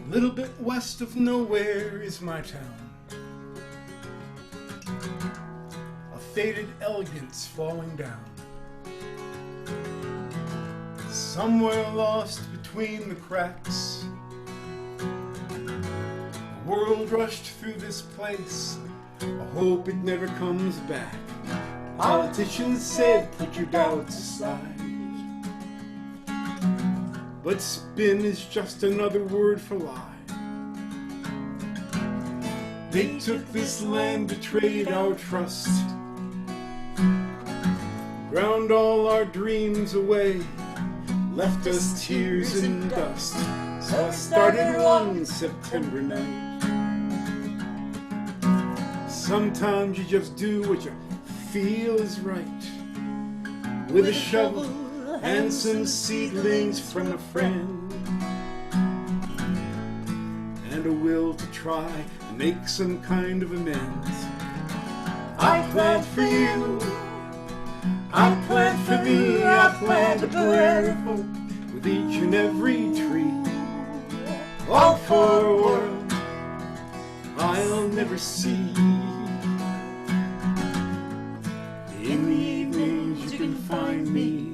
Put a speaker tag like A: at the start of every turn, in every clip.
A: A little bit west of nowhere is my town. A faded elegance falling down. Somewhere lost between the cracks, the world rushed through this place. I hope it never comes back. Politicians said put your doubts aside, but spin is just another word for lie. They took this land, betrayed our trust, ground all our dreams away, left us tears and dust. So I started one September night. Sometimes you just do what you feel is right, with a shovel and some seedlings from a friend, and a will to try and make some kind of amends. I plant for you, I plant for thee, I plant a prayer of hope with each and every tree, all for a world I'll never see. In the evenings you can find me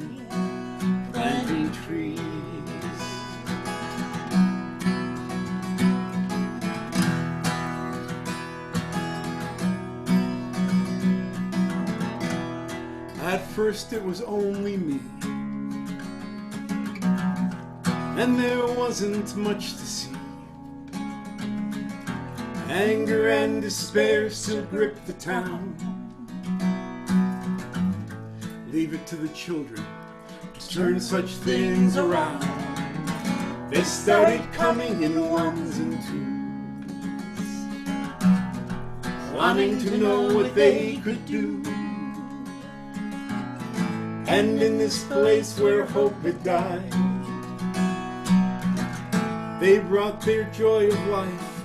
A: planting trees. At first it was only me, and there wasn't much to see. Anger and despair still grip the town. Leave it to the children to turn such things around. They started coming in ones and twos, wanting to know what they could do. And in this place where hope had died, they brought their joy of life,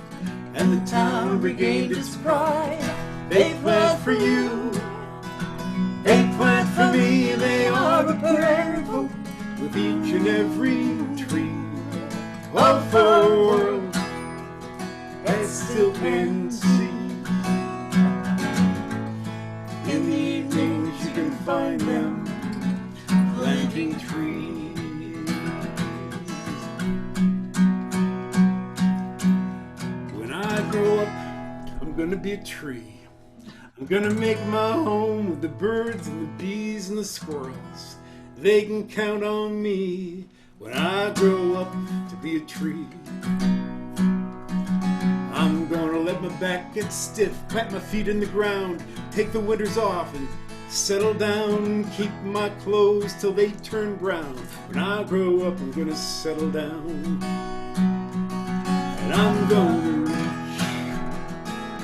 A: and the town regained its pride. They plant for you, they plant for me, they are a prayer of hope with each and every tree. Love for a world that still can see. In the evenings you can find them planting trees. When I grow up, I'm gonna be a tree. I'm gonna make my home with the birds and the bees and the squirrels. They can count on me when I grow up to be a tree. I'm gonna let my back get stiff, plant my feet in the ground, take the winters off and settle down and keep my clothes till they turn brown. When I grow up, I'm gonna settle down, and I'm gonna reach,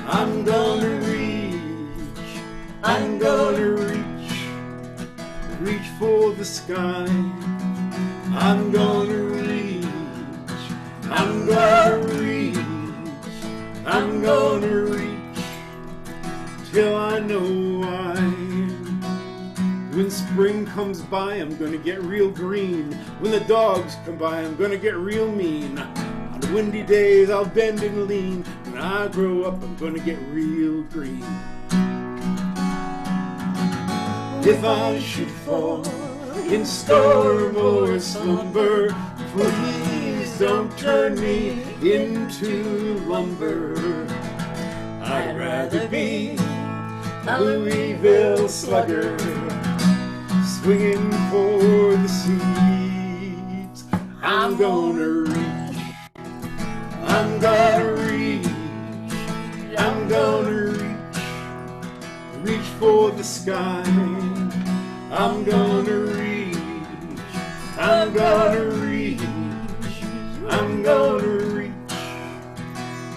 A: I'm gonna reach, I'm gonna reach for the sky. I'm gonna reach, I'm gonna reach, I'm gonna reach till I know why. When spring comes by, I'm gonna get real green. When the dogs come by, I'm gonna get real mean. On windy days, I'll bend and lean. When I grow up, I'm gonna get real green. If I should fall in storm or slumber, please don't turn me into lumber. I'd rather be a Louisville slugger, swinging for the seats. I'm gonna reach, I'm gonna reach, I'm gonna reach for the sky. I'm gonna reach, I'm gonna reach, I'm gonna reach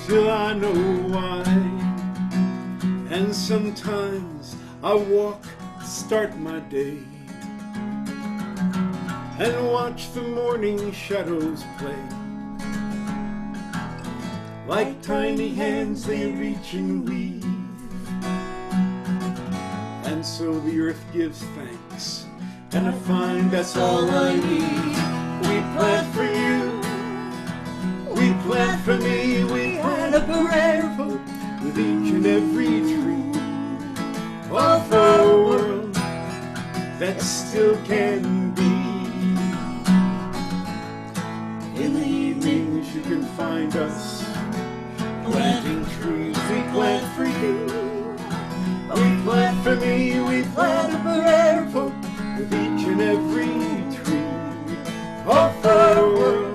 A: till I know why. And sometimes I walk to start my day and watch the morning shadows play. Like tiny hands they reach and weave, and so the earth gives thanks, and I find that's all I need. We plant for you, we plant plant for me, we plant a parade of hope with each and every tree. All for a world that still can be. In the evenings you can find us planting trees. We plant for you, we plant for me, we plant a parade of hope with each and every tree. All for a world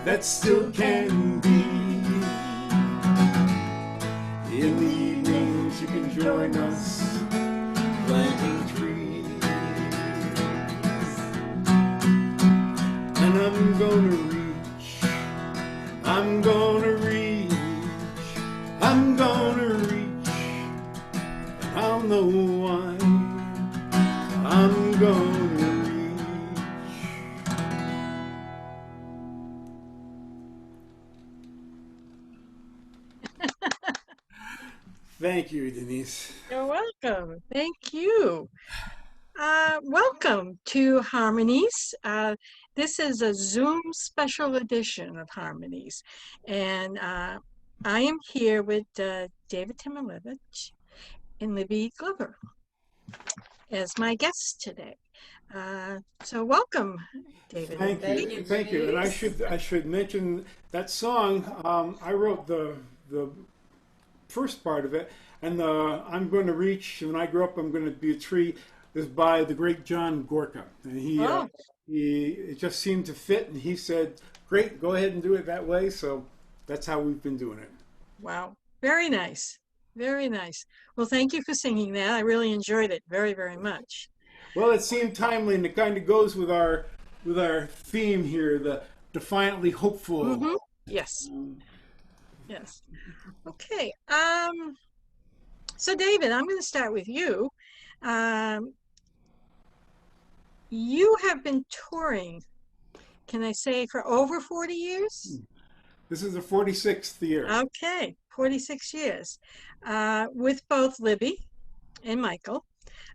A: that still can be. In the evenings you can join us planting trees. And I'm gonna reach, I'm gonna reach, I'm gonna reach, and I'll know why I'm gonna reach. Thank you, Denise.
B: You're welcome. Thank you. Welcome to Harmonies. This is a Zoom special edition of Harmonies. And I am here with David Timilevich and Libby Glover as my guests today. So welcome, David.
A: Thank you, thank you. And I should mention that song. I wrote the first part of it, and the I'm going to reach. When I grow up, I'm going to be a tree. Is by the great John Gorka, and he it just seemed to fit, and he said, "Great, go ahead and do it that way." So that's how we've been doing it.
B: Wow, very nice, very nice. Well, thank you for singing that. I really enjoyed it very, very much.
A: Well, it seemed timely, and it kind of goes with our theme here, the defiantly hopeful.
B: Mm-hmm. Yes. Yes. Okay. So David, I'm going to start with you. You have been touring, can I say, for over 40 years?
A: This is the 46th year.
B: Okay, 46 years, with both Libby and Michael.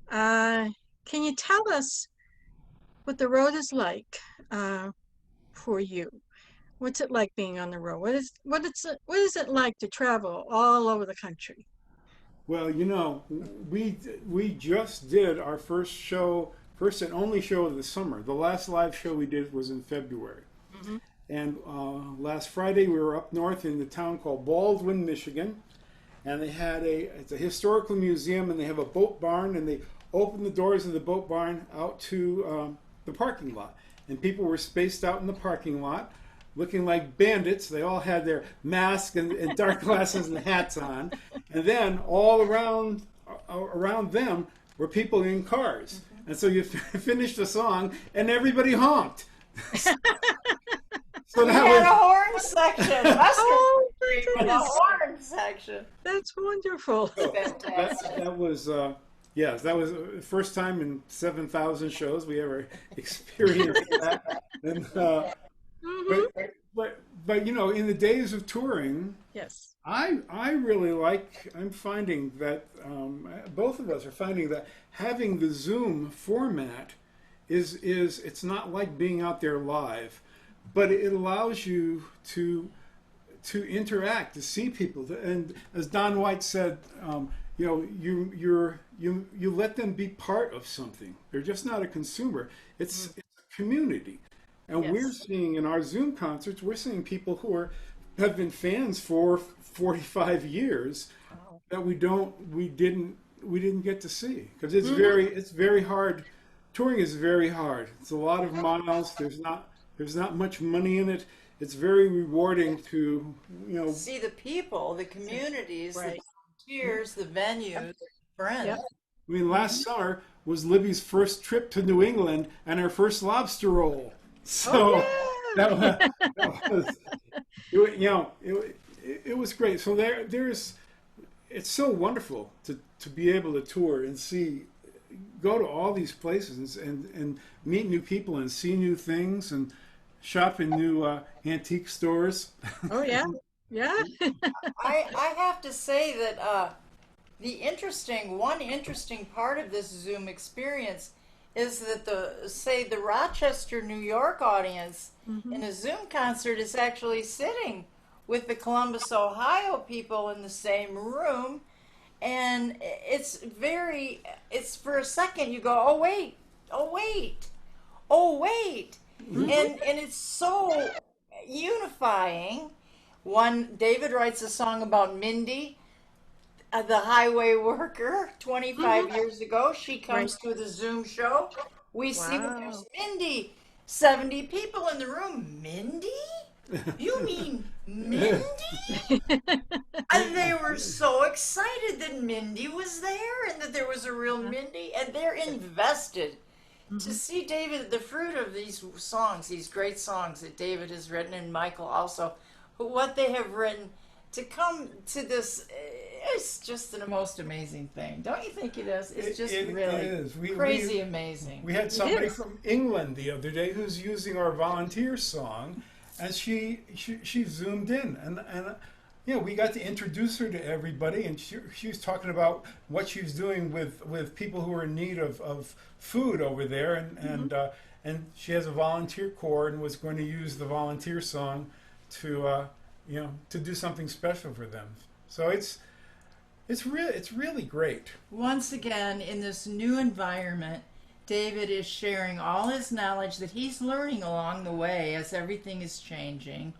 B: Can you tell us what the road is like for you? What's it like being on the road? What is it like to travel all over the country?
A: Well, you know, we just did our first show, first and only show of the summer. The last live show we did was in February.
B: Mm-hmm.
A: And last Friday we were up north in the town called Baldwin, Michigan, and they had it's a historical museum, and they have a boat barn, and they opened the doors of the boat barn out to the parking lot, and people were spaced out in the parking lot, looking like bandits. They all had their masks and dark glasses and hats on, and then all around them were people in cars, and so you finished the song, and everybody honked.
C: So we had a horn section.
B: Oh,
C: A horn section.
B: that's wonderful.
A: That was yes, that was the first time in 7,000 shows we ever experienced that. And, but you know, in the days of touring,
B: Yes.
A: I really like. I'm finding that both of us are finding that having the Zoom format is it's not like being out there live, but it allows you to interact, to see people, and as Don White said, you know, you let them be part of something. They're just not a consumer. It's a community, and
B: Yes.
A: we're seeing in our Zoom concerts, we're seeing people who have been fans for 45 years
B: Wow.
A: that we didn't get to see, because it's very hard. Touring is very hard. It's a lot of miles. There's not much money in it. It's very rewarding to, you know,
C: See the people, the communities,
B: Right.
C: the volunteers, the venues, friends.
B: Yep.
A: I mean, last summer was Libby's first trip to New England and her first lobster roll. So that was you know, it was great. So it's so wonderful to be able to tour and go to all these places and meet new people and see new things and shop in new antique stores.
B: Oh yeah. Yeah.
C: I have to say that one interesting part of this Zoom experience is that the Rochester, New York audience
B: Hmm.
C: in a Zoom concert is actually sitting with the Columbus, Ohio people in the same room, and it's for a second you go, oh wait, oh wait,
B: Hmm.
C: and it's so unifying. One, David writes a song about Mindy, the highway worker,
B: Hmm.
C: 25 years ago. She
B: Right.
C: comes to the Zoom show. We see that there's
B: Wow.
C: Mindy, 70 people in the room. Mindy? You mean Mindy? And they were so excited that Mindy was there and that there was a real
B: Yeah.
C: Mindy, and they're invested to
B: Hmm.
C: see David, the fruit of these songs, these great songs that David has written, and Michael also, what they have written, to come to this, it's just the most amazing thing. Don't you think it is? It's just
A: It
C: really
A: is.
C: crazy amazing.
A: We had
B: It
A: somebody
B: is.
A: from England the other day who's using our volunteer song, and she zoomed in, and yeah, we got to introduce her to everybody, and she was talking about what she was doing with people who are in need of food over there,
B: Hmm.
A: and she has a volunteer corps and was going to use the volunteer song to to do something special for them. So it's really great.
C: Once again, in this new environment, David is sharing all his knowledge that he's learning along the way as everything is changing,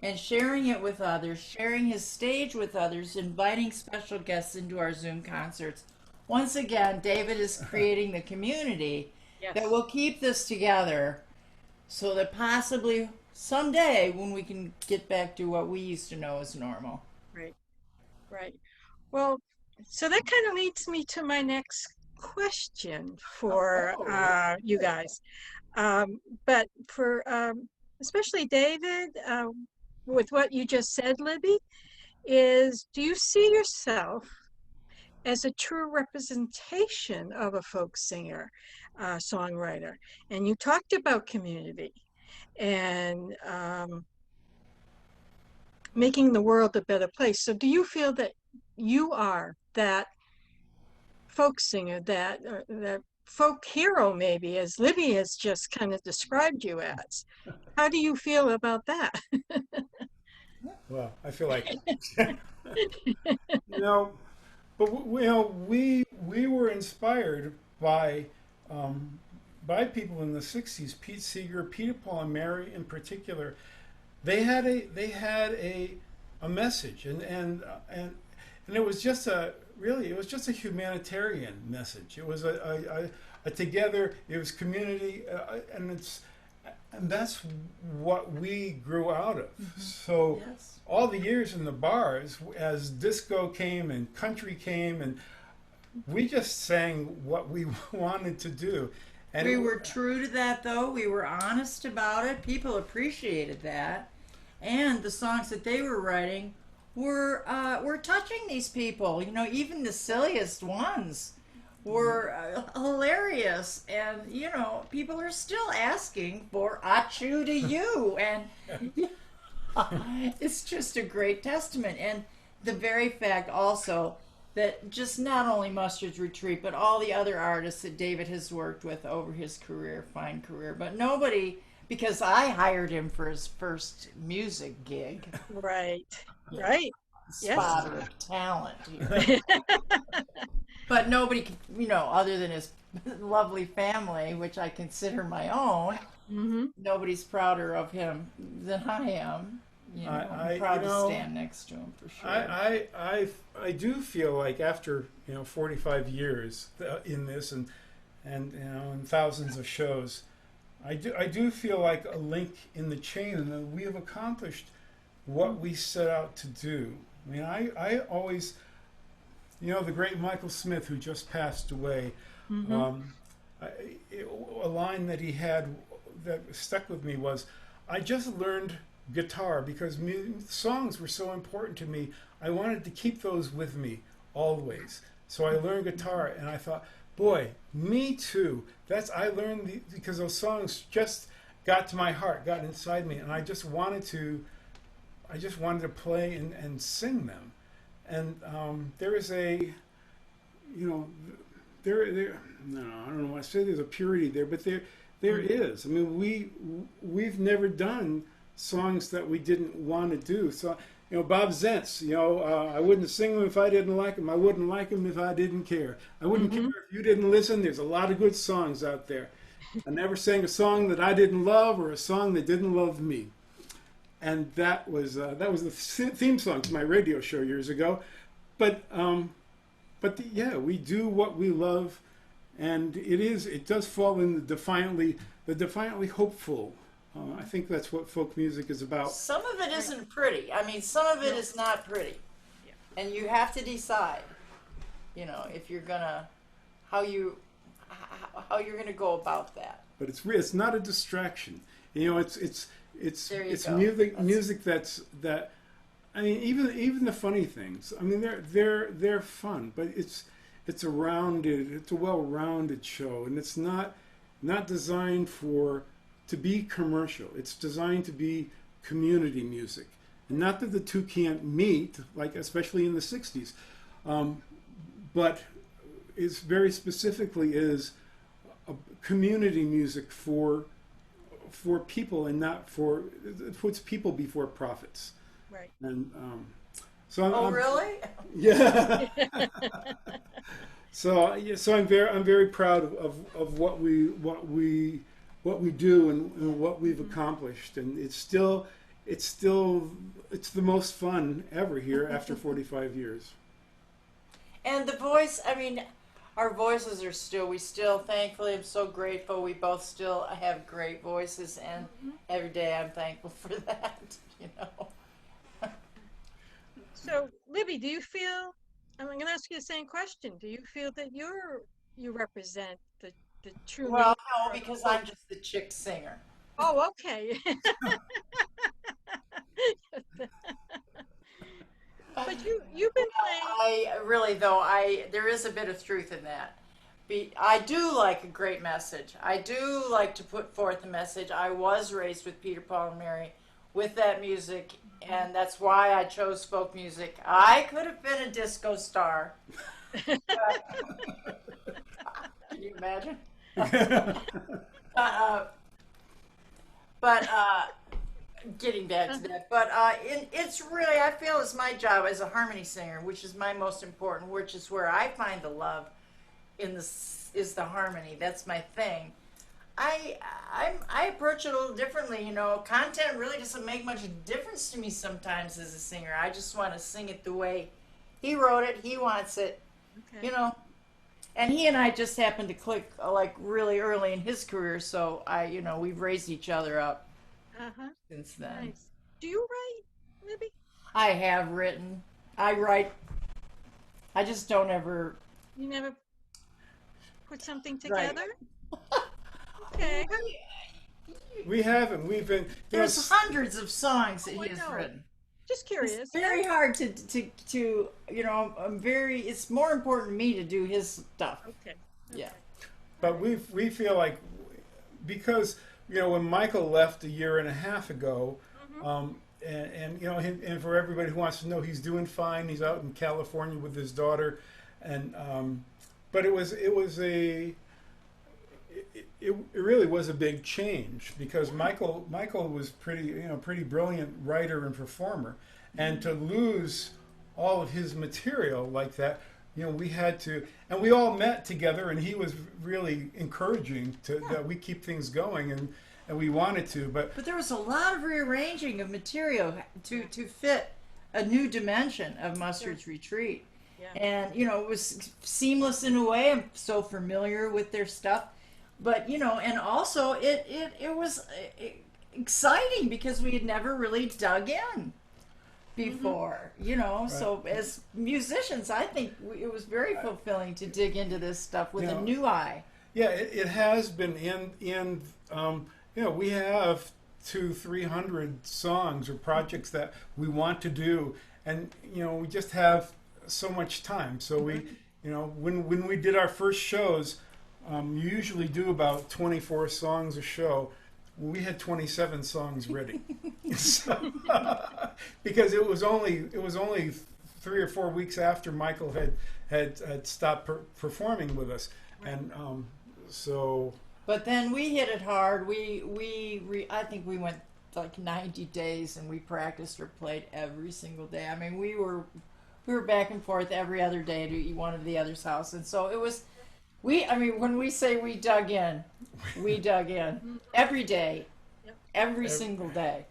C: and sharing it with others, sharing his stage with others, inviting special guests into our Zoom concerts. Once again, David is creating the community that
B: Yes.
C: will keep this together so that possibly someday when we can get back to what we used to know as normal.
B: Right. Right. Well, so that kind of leads me to my next question for
C: Oh,
B: you guys. But for especially David, with what you just said, Libby, is do you see yourself as a true representation of a folk singer, songwriter? And you talked about community and making the world a better place. So do you feel that you are that folk singer, that folk hero, maybe, as Libby has just kind of described you as? How do you feel about that?
A: Well, I feel like no, but we were inspired um, by people in the '60s. Pete Seeger, Peter, Paul, and Mary, in particular. They had a message, and it was just a humanitarian message. It was a together. It was community, and that's what we grew out of. So
C: yes.
A: all the years in the bars, as disco came and country came, and we just sang what we wanted to do, and
C: We were true to that, though. We were honest about it. People appreciated that, and the songs that they were writing were touching these people. You know, even the silliest ones were hilarious, and you know, people are still asking for "Achu to you," and it's just a great testament. And the very fact also that just not only Mustard's Retreat, but all the other artists that David has worked with over his career, fine career, but nobody, because I hired him for his first music gig,
B: Right,
C: you know,
B: right. Yes.
C: spotter of talent here. But nobody, you know, other than his lovely family, which I consider my own,
B: Hmm.
C: nobody's prouder of him than I am. You know, I'm
A: you
C: proud to
A: know,
C: stand next to him for
A: I,
C: sure.
A: I do feel like after 45 years in this and in thousands of shows, I do feel like a link in the chain, and that we have accomplished what we set out to do. I mean, I always, the great Michael Smith, who just passed away,
B: Hmm.
A: um, I, a line that he had that stuck with me was, I just learned guitar because songs were so important to me. I wanted to keep those with me always. So I learned guitar, and I thought, boy, me too. I learned because those songs just got to my heart, got inside me, and I just wanted to play and sing them. And there is you know, there. No, I don't know. I say there's a purity there, but there is. I mean, we've never done songs that we didn't want to do. So, Bob Zentz, I wouldn't sing them if I didn't like them. I wouldn't like them if I didn't care. I wouldn't care if you didn't listen. There's a lot of good songs out there. I never sang a song that I didn't love or a song that didn't love me. And that was the theme song to my radio show years ago. But yeah, we do what we love, and it does fall in the defiantly hopeful. I think that's what folk music is about.
C: Some of it isn't pretty. I mean, some of it is not pretty.
B: Yeah.
C: And you have to decide, if you're gonna, how you're gonna go about that.
A: But it's not a distraction. It's
C: There you
A: it's
C: go.
A: music that. I mean, even the funny things. I mean, they're fun, but it's a well-rounded show, and it's not designed to be commercial. It's designed to be community music, and not that the two can't meet, like especially in the '60s, but it's very specifically is a community music for people, and not it puts people before profits.
B: Right.
A: And so
C: Really?
A: yeah. So I'm very proud of what we do and what we've accomplished, and it's the most fun ever here after 45 years.
C: And the voice, I mean, our voices are we still, thankfully, I'm so grateful. We both still have great voices, and every day I'm thankful for that,
B: So, Libby, do you feel, I'm going to ask you the same question. Do you feel that you represent the true
C: Well,
B: meaning
C: no,
B: of
C: because
B: folk?
C: I'm just the chick singer.
B: Oh, okay. But you've been playing.
C: There is a bit of truth in that. I do like a great message. I do like to put forth a message. I was raised with Peter, Paul, and Mary with that music, and that's why I chose folk music. I could have been a disco star. Can you imagine? But getting back to that, but it's really, I feel it's my job as a harmony singer, which is my most important, which is where I find the love is the harmony. That's my thing. I approach it a little differently. Content really doesn't make much difference to me sometimes as a singer. I just want to sing it the way he wrote it, he wants it,
B: Okay.
C: And he and I just happened to click like really early in his career, so we've raised each other up
B: Uh-huh.
C: since then.
B: Nice. Do you write, Libby?
C: I have written. I write. I just don't ever.
B: You never put something
C: Right.
B: together? Okay.
A: We haven't. We've been.
C: There's hundreds of songs that
B: Oh,
C: he
B: I
C: has
B: know.
C: written.
B: Just curious.
C: It's very hard to it's more important to me to do his stuff.
B: Okay.
C: Yeah.
A: But we feel like, because when Michael left a year and a half ago, and for everybody who wants to know, he's doing fine. He's out in California with his daughter, and but it really was a big change, because Michael was pretty brilliant writer and performer, and to lose all of his material like that, we had to, and we all met together, and he was really encouraging that we keep things going, and we wanted to, but
C: But there was a lot of rearranging of material to fit a new dimension of Mustard's Retreat.
B: Yeah.
C: And, it was seamless in a way. I'm so familiar with their stuff. But, and also it was exciting because we had never really dug in before, So as musicians, I think it was very fulfilling to dig into this stuff with a new eye.
A: yeah, it has been we have 200-300 songs or projects that we want to do, and we just have so much time. So we, when we did our first shows, you usually do about 24 songs a show. We had 27 songs ready, so, because it was only 3 or 4 weeks after Michael had stopped performing with us, and so.
C: But then we hit it hard. I think we went like 90 days, and we practiced or played every single day. I mean, we were back and forth every other day to one of the other's house, and so it was. I mean, when we say we dug in every day,
B: Yep.
C: every single day.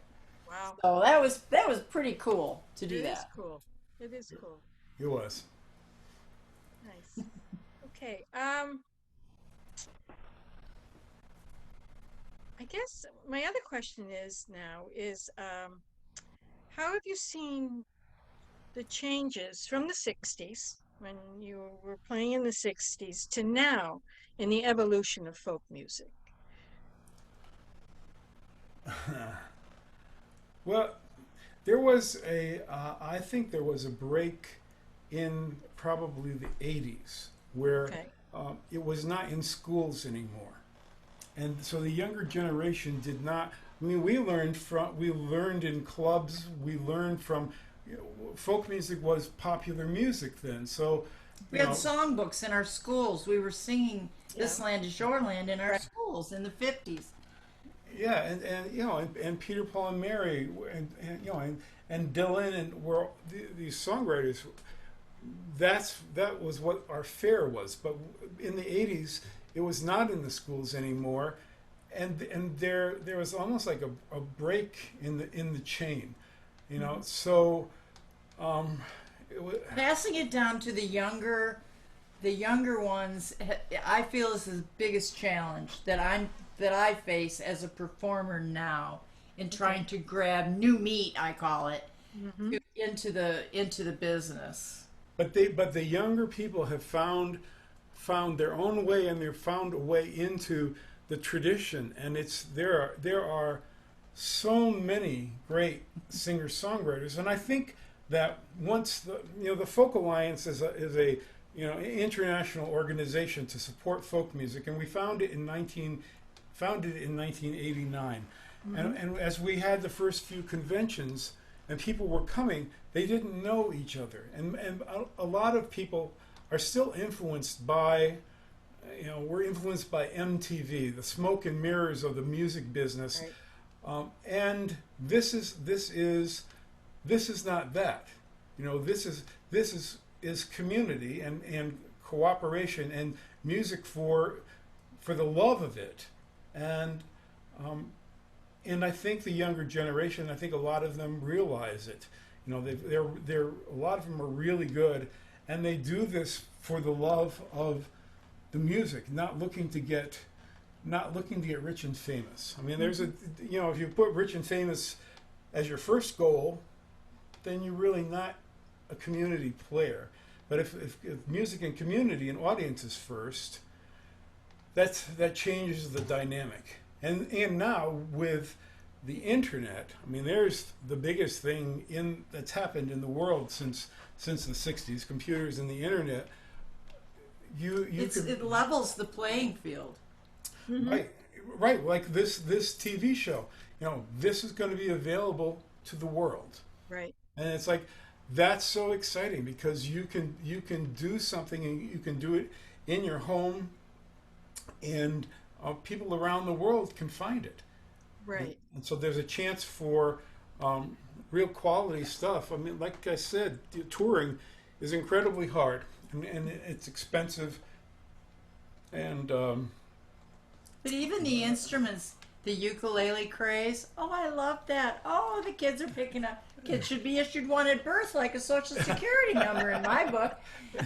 B: Wow.
C: So that was pretty cool to do
B: It is
C: that.
B: cool. It is cool.
A: It was.
B: Nice. Okay. I guess my other question is how have you seen the changes from the 60s when you were playing in the 60s to now in the evolution of folk music?
A: Well, there was I think there was a break in probably the 80s where
B: Okay.
A: it was not in schools anymore. And so the younger generation did not. I mean, we learned in clubs. We learned from folk music was popular music then. So
C: We had songbooks in our schools. We were singing "This Land Is Your Land" in our schools in the 50s.
A: yeah, and Peter, Paul, and Mary, and Dylan, and these songwriters. That was what our fare was. But in the 80s, it was not in the schools anymore, and there was almost like a break in the chain, So
C: Passing it down to the younger ones, I feel is the biggest challenge that I face as a performer now in trying to grab new meat, I call it, into the business.
A: But the younger people have found their own way, and they've found a way into the tradition, and there are so many great singer-songwriters, and I think that once the Folk Alliance is a international organization to support folk music, and we founded it in 1989, and as we had the first few conventions and people were coming, they didn't know each other, and a lot of people are still influenced by, we're influenced by MTV, the smoke and mirrors of the music business,
B: Right.
A: And this is not that. This is community and cooperation and music for the love of it, and I think the younger generation, I think a lot of them realize it. They're a lot of them are really good, and they do this for the love of the music, not looking to get rich and famous. I mean, there's if you put rich and famous as your first goal, then you're really not a community player. But if music and community and audience is first, that changes the dynamic. And now with the internet, I mean, there's the biggest thing that's happened in the world since the 60s, computers and the internet.
C: It levels the playing field.
A: Right. Like this TV show, this is going to be available to the world,
B: Right.
A: and it's like that's so exciting because you can do something and you can do it in your home, and people around the world can find it.
B: Right.
A: And so there's a chance for real quality stuff. I mean, like I said, touring is incredibly hard, and it's expensive, and
C: But even the instruments, the ukulele craze, oh, I love that. Oh, the kids are picking up. Kids should be issued one at birth, like a social security number in my book.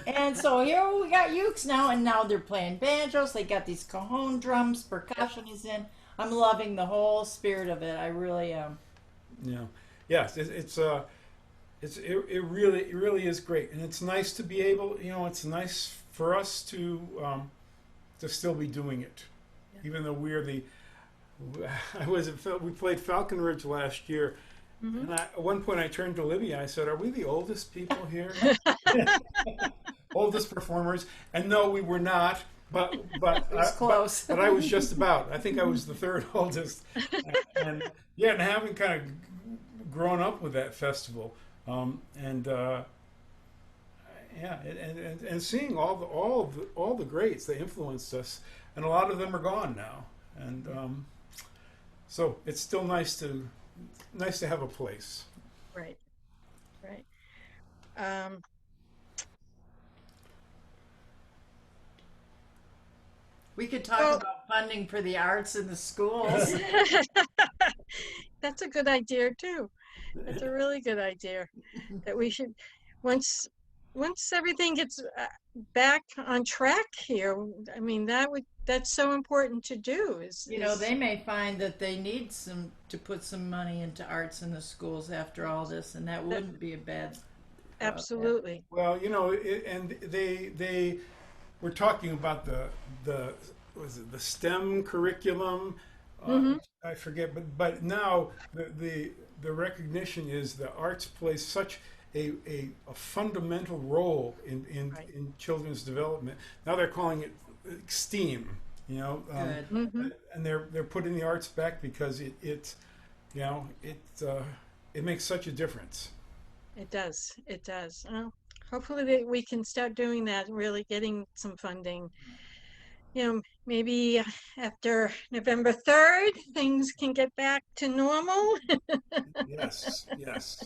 C: And so here we got ukes now, and now they're playing banjos. They got these cajon drums, percussion is in. I'm loving the whole spirit of it. I really am.
A: Yes, it really is great, and it's nice to be able. It's nice for us to still be doing it. Even though we played Falcon Ridge last year, and at one point I turned to Libby and I said, "Are we the oldest people here? Oldest performers?" And no, we were not. But
C: It was close.
A: But I was just about. I think I was the third oldest, and having kind of grown up with that festival, Yeah, and seeing all the greats that influenced us, and a lot of them are gone now, and so it's still nice to have a place.
B: Right, right. Um,
C: We could talk
B: well,
C: about funding for the arts in the schools.
B: that's a good idea too. That's a really good idea that we should, once everything gets back on track here, I mean, that's so important to do
C: You know,
B: is
C: they may find that they need to put some money into arts in the schools after all this, and that
B: that
C: wouldn't be a bad.
B: absolutely.
A: Well, and they were talking about the was it the STEM curriculum? Uh,
B: Hmm.
A: I forget, but now the recognition is the arts plays such a fundamental role
B: Right.
A: in children's development. Now they're calling it STEAM,
C: Good.
B: Hmm.
A: and they're putting the arts back because it you know it makes such a difference.
B: It does. It does. Hopefully we can start doing that, really getting some funding. Maybe after November 3rd, things can get back to normal.
A: Yes, yes.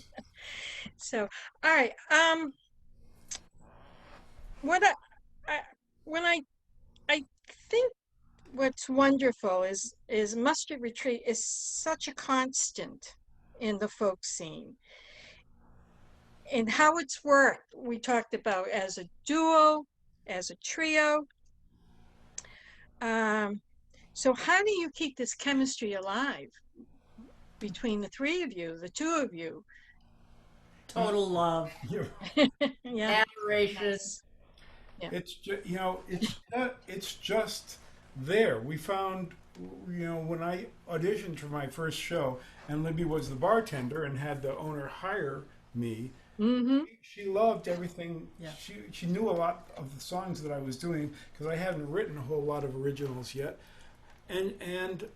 B: So, all right. What I when I think what's wonderful is Mustard Retreat is such a constant in the folk scene and how it's worked. We talked about as a duo, as a trio. Um, so how do you keep this chemistry alive between the three of you, the two of you?
C: Total love,
A: You
B: Yeah,
C: adoration.
B: nice. Yeah.
A: It's just, it's just there. We found, when I auditioned for my first show, and Libby was the bartender and had the owner hire me.
B: Mm-hmm.
A: She loved everything.
C: Yeah.
A: She knew a lot of the songs that I was doing because I hadn't written a whole lot of originals yet, and and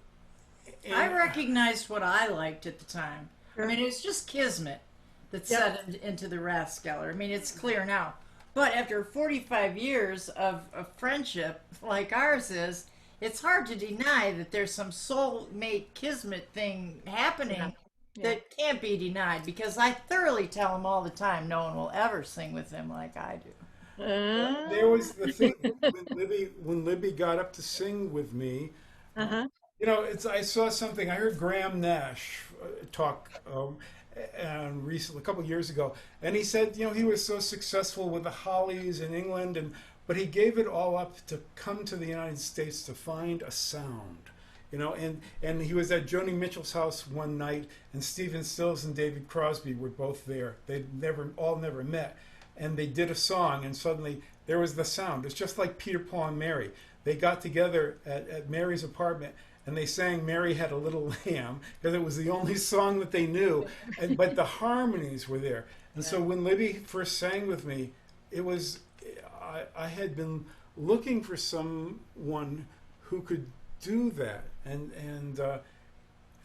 C: I
A: and
C: recognized what I liked at the time. I
B: Sure.
C: mean, it was just kismet that
B: Yep.
C: set into the Rathskeller. I mean, it's clear now. But after 45 years of friendship like ours is, it's hard to deny that there's some soulmate kismet thing happening
B: Yeah.
C: that can't be denied because I thoroughly tell them all the time no one will ever sing with them like I do.
A: there was the thing when Libby got up to sing with me.
B: Uh-huh.
A: I saw something. I heard Graham Nash talk and recently, a couple of years ago, and he said, he was so successful with the Hollies in England, but he gave it all up to come to the United States to find a sound. And he was at Joni Mitchell's house one night, and Stephen Stills and David Crosby were both there. They'd never met, and they did a song, and suddenly there was the sound. It's just like Peter, Paul, and Mary. They got together at Mary's apartment, and they sang "Mary Had a Little Lamb" because it was the only song that they knew. But the harmonies were there, and so when Libby first sang with me, it was I had been looking for someone who could do that, and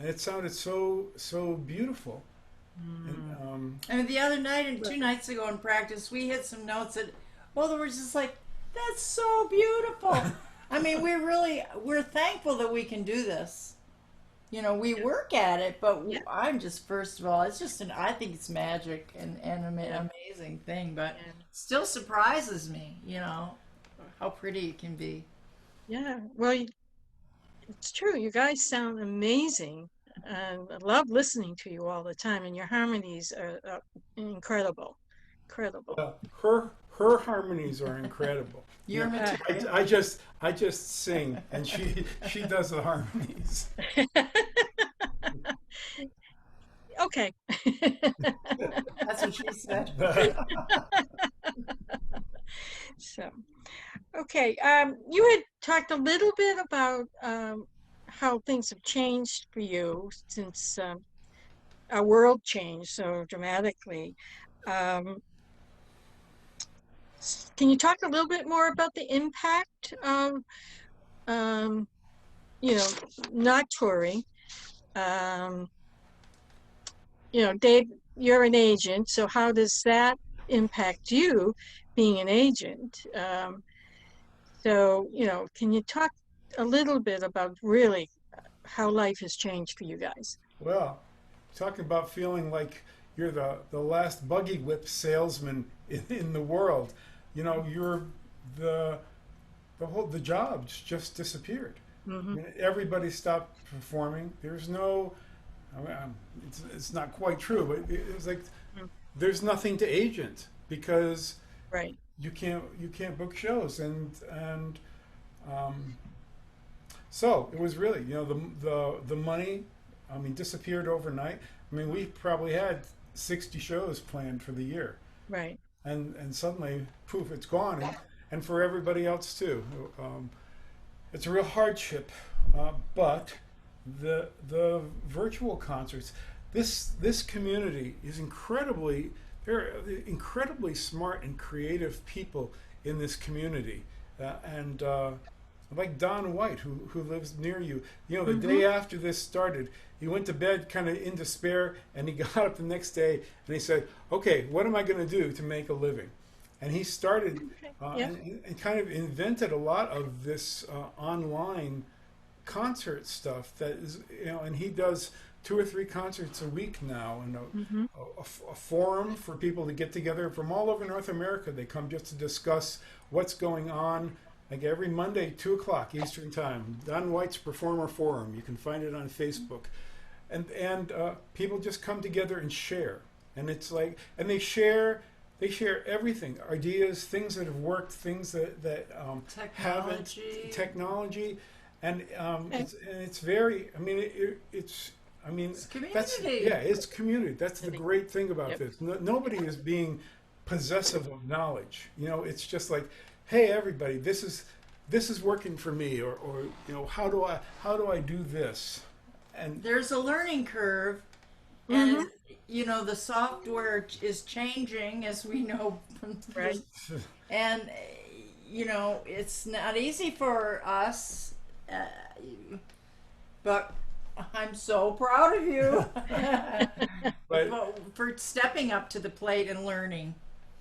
A: it sounded so beautiful. And,
C: I mean, the other night and 2 nights ago in practice, we hit some notes that, well, they were just like, that's so beautiful. I mean, we're thankful that we can do this. We work at it, but
B: Yeah.
C: I'm just, first of all, it's just I think it's magic and an amazing thing, but
B: Yeah.
C: still surprises me, how pretty it can be.
B: Yeah. Well, it's true. You guys sound amazing. And I love listening to you all the time, and your harmonies are incredible. Incredible.
A: her harmonies are incredible.
C: Your material.
A: I just sing, and she does the harmonies.
B: Okay.
C: That's what she said.
B: So, okay. You had talked a little bit about how things have changed for you since our world changed so dramatically. Um, can you talk a little bit more about the impact of, um, not touring? Um, Dave, you're an agent, so how does that impact you being an agent. So, can you talk a little bit about really how life has changed for you guys?
A: Well, talking about feeling like you're the last buggy whip salesman in the world. You're the the jobs just disappeared.
B: Hmm.
A: Everybody stopped performing. There's no, I mean, it's not quite true, but it's like there's nothing to agent because
B: Right.
A: you can't book shows and um, so it was really the money, I mean, disappeared overnight. I mean, we probably had 60 shows planned for the year,
B: Right.
A: and suddenly poof, it's gone, and for everybody else too. It's a real hardship, but the virtual concerts, this community is incredibly, there are incredibly smart and creative people in this community, and like Don White, who lives near you. The
B: Hmm.
A: day after this started, he went to bed kind of in despair, and he got up the next day and he said, "Okay, what am I going to do to make a living?" And he started
B: Okay. Yeah.
A: and kind of invented a lot of this online concert stuff that is, and he does 2 or 3 concerts a week now, and
B: Hmm.
A: a forum for people to get together from all over North America. They come just to discuss what's going on. Like every Monday, 2 o'clock Eastern Time, Don White's Performer Forum. You can find it on Facebook, and people just come together and share. And it's like, and they share everything, ideas, things that have worked, things that haven't,
C: Technology.
A: technology, and
B: Okay.
A: it's very. I mean, it's. I mean,
C: It's
A: that's
C: community.
A: yeah, it's community. That's the great thing about
B: Yep.
A: this. Nobody is being possessive of knowledge. It's just like, hey, everybody, this is working for me, or how do I do this, and
C: There's a learning curve,
B: Hmm.
C: and the software is changing, as we know from
B: Right.
C: this, and it's not easy for us, uh, but I'm so proud of you
A: but
C: for stepping up to the plate and learning.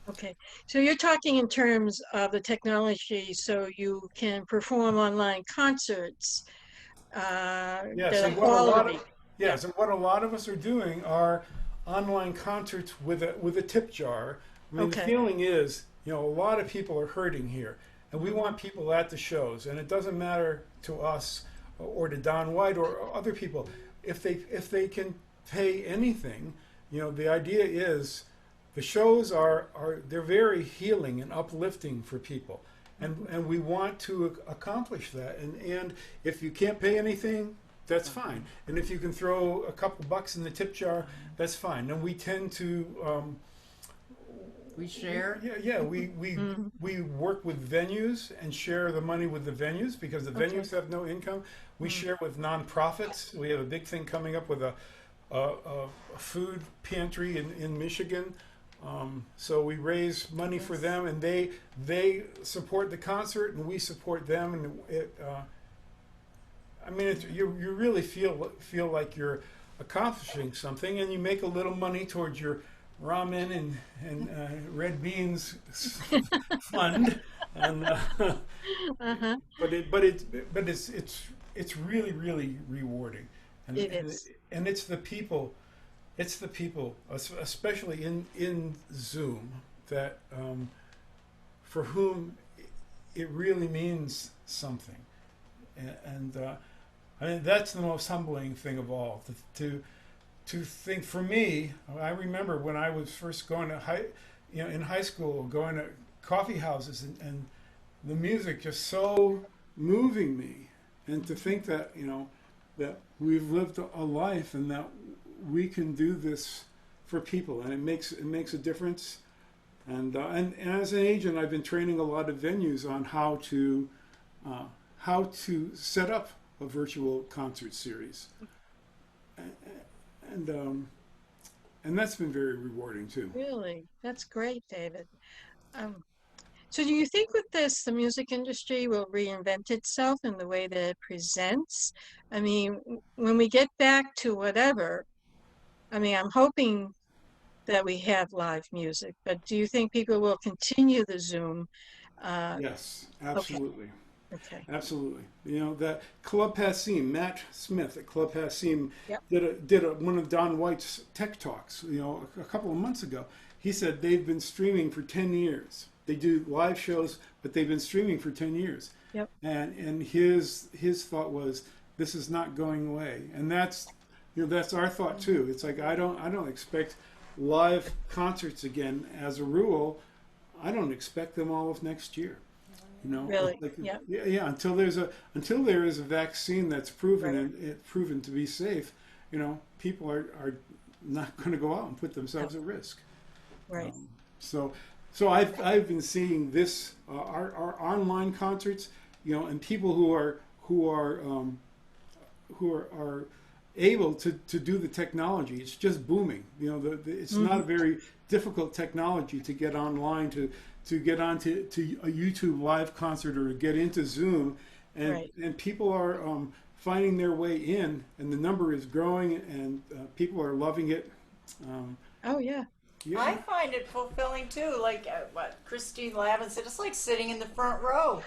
B: Okay. So you're talking in terms of the technology so you can perform online concerts
A: yes,
B: that are
A: and what a lot of
B: quality. Yeah.
A: yes, and what a lot of us are doing are online concerts with a tip jar. I mean, the
B: Okay.
A: feeling is, a lot of people are hurting here, and we
B: Hmm.
A: want people at the shows, and it doesn't matter to us or to Don White or other people if they can pay anything. The idea is the shows are they're very healing and uplifting for people, and we want to accomplish that. And if you can't pay anything, that's fine. And if you can throw a couple bucks in the tip jar, that's fine. And we tend to
C: We share.
A: we
B: Hmm.
A: we work with venues and share the money with the venues because the
B: Okay.
A: venues have no income. We share with nonprofits. We have a big thing coming up with a food pantry in Michigan. So we raise money for
C: Yes.
A: them, and they support the concert, and we support them, and I mean, you really feel like you're accomplishing something, and you make a little money towards your ramen and red beans fund, and
B: Uh-huh.
A: but it's really really rewarding, and
B: It
A: and,
B: is.
A: and it's the people, especially in Zoom, that for whom it really means something, and I mean that's the most humbling thing of all. To think, for me, I remember when I was first going to in high school, going to coffee houses, and the music just so moving me, and to think that that we've lived a life and that we can do this for people, and it makes a difference. And as an agent, I've been training a lot of venues on how to set up a virtual concert series, and and that's been very rewarding too.
B: Really. That's great, David. Um, so do you think with this, the music industry will reinvent itself in the way that it presents? I mean, when we get back to whatever, I mean, I'm hoping that we have live music. But do you think people will continue the Zoom? Uh,
A: Yes,
B: okay,
A: absolutely.
B: okay.
A: Absolutely. You know, that Club Passim, Matt Smith at Club Passim
B: Yep.
A: did one of Don White's tech talks, you know, a couple of months ago. He said they've been streaming for 10 years. They do live shows, but they've been streaming for 10 years.
B: Yep.
A: And his thought was, this is not going away. And that's, you know, that's our thought too. It's like I don't expect live concerts again. As a rule, I don't expect them all of next year. You know,
B: Really?
A: like
B: Yep.
A: yeah, until there is a vaccine that's proven
B: Right.
A: and it proven to be safe, you know, people are not going to go out and put themselves at risk.
B: Right.
A: So I've been seeing this our online concerts, you know, and people who are able to do the technology. It's just booming. You know, it's not a very difficult technology to get online to get onto to a YouTube live concert or to get into Zoom, and
B: Right.
A: and people are finding their way in, and the number is growing, and people are loving it. Um,
B: Oh, yeah.
C: I
A: yeah,
C: find it fulfilling too. Like what Christine Lavin said, it's like sitting in the front row.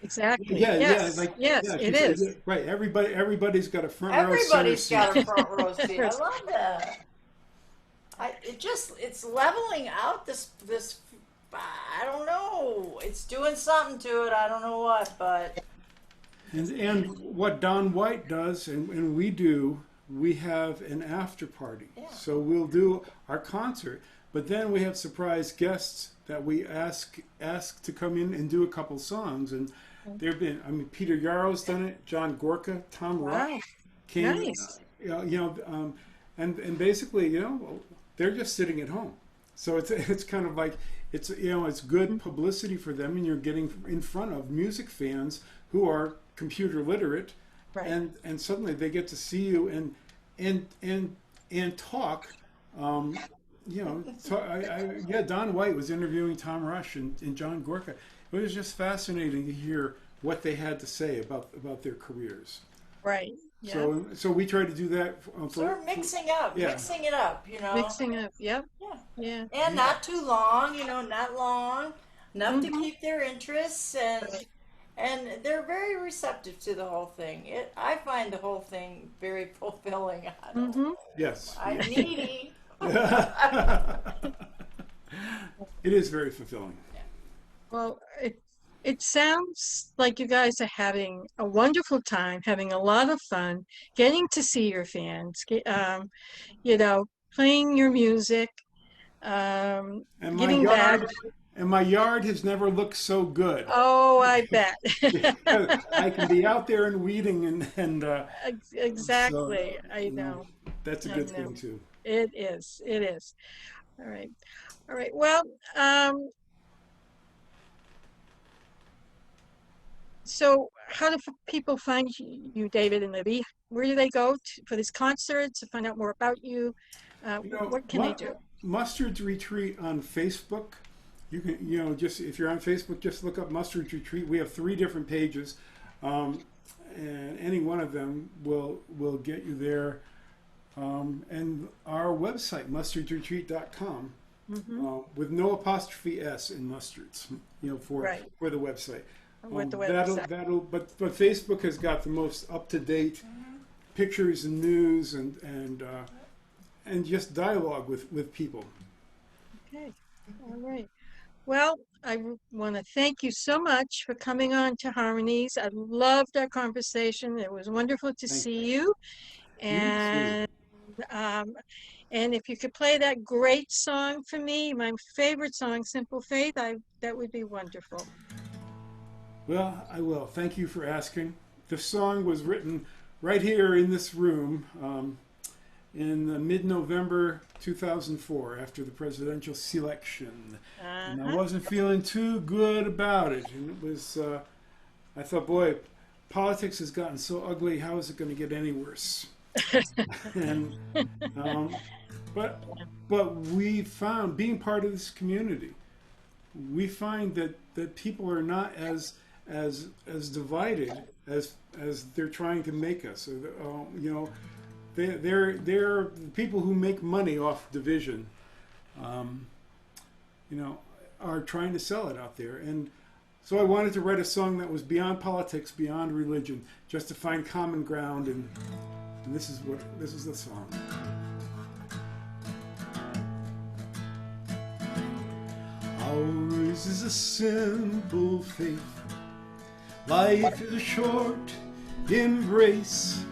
B: Exactly.
A: yeah,
B: Yes.
A: like
B: Yes,
A: yeah, she
B: it
A: said,
B: is.
A: yeah, right. Everybody's got a front row center
C: Everybody's
A: seat.
C: got a front row seat. I
B: Yes.
C: love that. It's leveling out this. I don't know. It's doing something to it. I don't know what, but
A: And what Don White does, and we do, we have an after party.
C: Yeah.
A: So we'll do our concert, but then we have surprise guests that we ask to come in and do a couple songs. And there've been, I mean, Peter Yarrow's done it, John Gorka, Tom
B: Wow.
A: Rush came,
B: Nice.
A: and basically, you know, they're just sitting at home. So it's kind of like it's, you know, it's good publicity for them, and you're getting in front of music fans who are computer literate,
B: Right.
A: and suddenly they get to see you and talk. You know, yeah, Don White was interviewing Tom Rush and John Gorka. It was just fascinating to hear what they had to say about their careers.
B: Right. Yeah.
A: So we try to do that.
C: so we're mixing
A: yeah.
C: it up, you know.
B: Mixing up. Yep.
C: Yeah.
B: Yeah.
C: And not too long, you know, not long, enough to keep their interests,
B: Right.
C: and they're very receptive to the whole thing. I find the whole thing very fulfilling. I don't know.
A: Yes.
C: I'm needy.
A: It is very fulfilling.
B: Well, it sounds like you guys are having a wonderful time, having a lot of fun, getting to see your fans, you know, playing your music,
A: And
B: giving back.
A: my yard has never looked so good.
B: Oh, I bet.
A: Because I can be out there and weeding and
B: Exactly.
A: so,
B: I
A: you
B: know.
A: that's a
B: I
A: good
B: know.
A: thing too.
B: It is. It is. All right. All right. Well, so how do people find you, David and Libby? Where do they go for these concerts to find out more about you?
A: You know,
B: What can they do?
A: Mustard's Retreat on Facebook. You can, you know, just if you're on Facebook, just look up Mustard's Retreat. We have 3 different pages, and any one of them will get you there. And our website, mustardsretreat.com, with no apostrophe s in mustards, you know, for
B: Right.
A: the website.
B: With the
A: That'll but Facebook has got the most up to date pictures and news and just dialogue with people.
B: Okay. All right. Well, I want to thank you so much for coming on to Harmonies. I loved our conversation. It was wonderful to
A: Thank
B: see you.
A: you too.
B: Um, and if you could play that great song for me, my favorite song, Simple Faith, that would be wonderful.
A: Well, I will. Thank you for asking. The song was written right here in this room in mid-November 2004 after the presidential election. And I wasn't feeling too good about it. And it was, I thought, boy, politics has gotten so ugly. How is it going to get any worse? and but we found, being part of this community, we find that people are not as divided as they're trying to make us. You know, they're the people who make money off division, you know, are trying to sell it out there. And so I wanted to write a song that was beyond politics, beyond religion, just to find common ground. And this is the song. Ours is a simple faith. Life is a short embrace.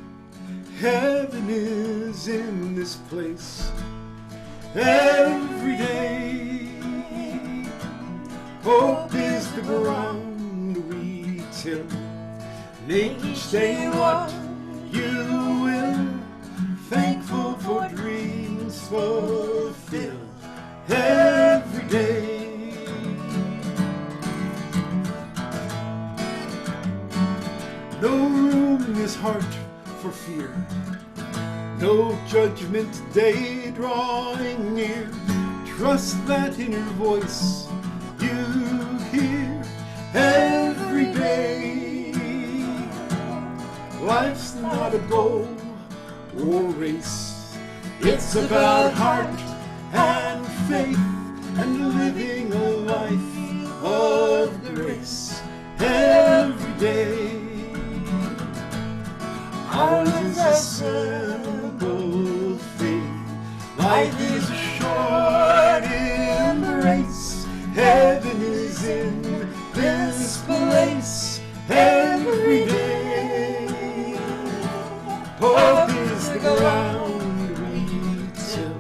A: Heaven is in this place every day. Hope is the ground we till. Make each day what you will. Thankful for dreams fulfilled every day. No room in this heart for fear. No judgment day drawing near. Trust that inner voice you hear every day. Life's not a goal or race. It's about heart and faith and living a life of grace every day. Ours is a simple faith. Life is a short embrace. Heaven is in this place every day. Hope is the ground we till.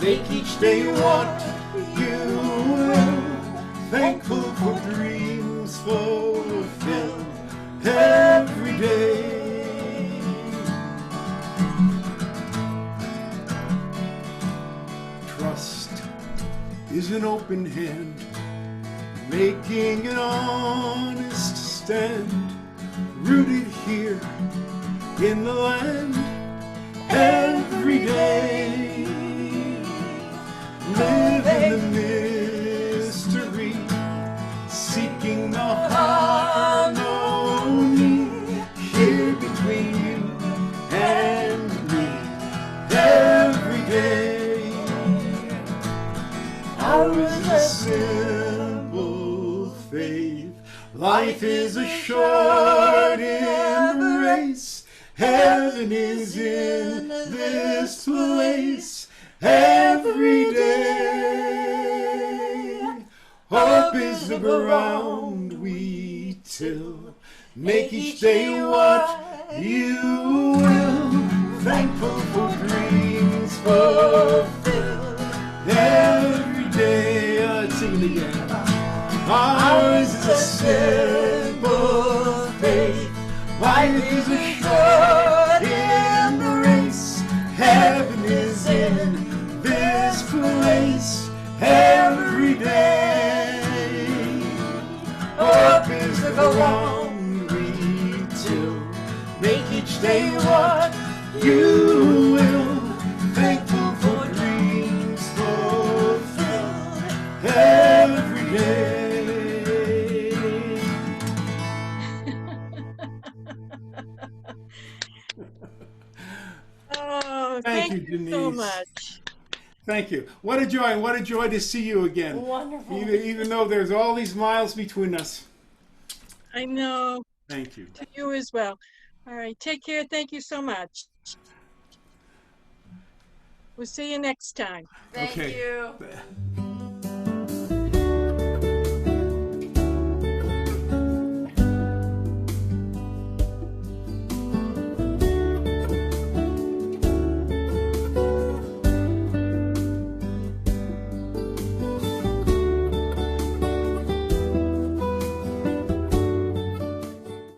A: Make each day what you will. Thankful for dreams fulfilled every day. Trust is an open hand, making an honest stand, rooted here in the land every day. Live in the mystery, seeking the harmony here between you and me every day. Ours is a simple faith. Life is a short embrace. Heaven is in this place every day. Hope is the ground we till. Make each day what you will. Thankful for dreams fulfilled every day. Let's sing it again. Ours is a simple faith. Life is a short embrace. Heaven is in this place every day. Hope is the ground we till. Make each day what you will. Thankful for dreams fulfilled every day.
B: Oh,
A: Thank you,
B: you so
A: Denise.
B: much.
A: Thank you. What a joy. What a joy to see you again.
C: Wonderful.
A: Even though there's all these miles between us.
B: I know.
A: Thank you.
B: To you as well. All right. Take care. Thank you so much. We'll see you next time.
C: Thank
A: Okay.
C: you.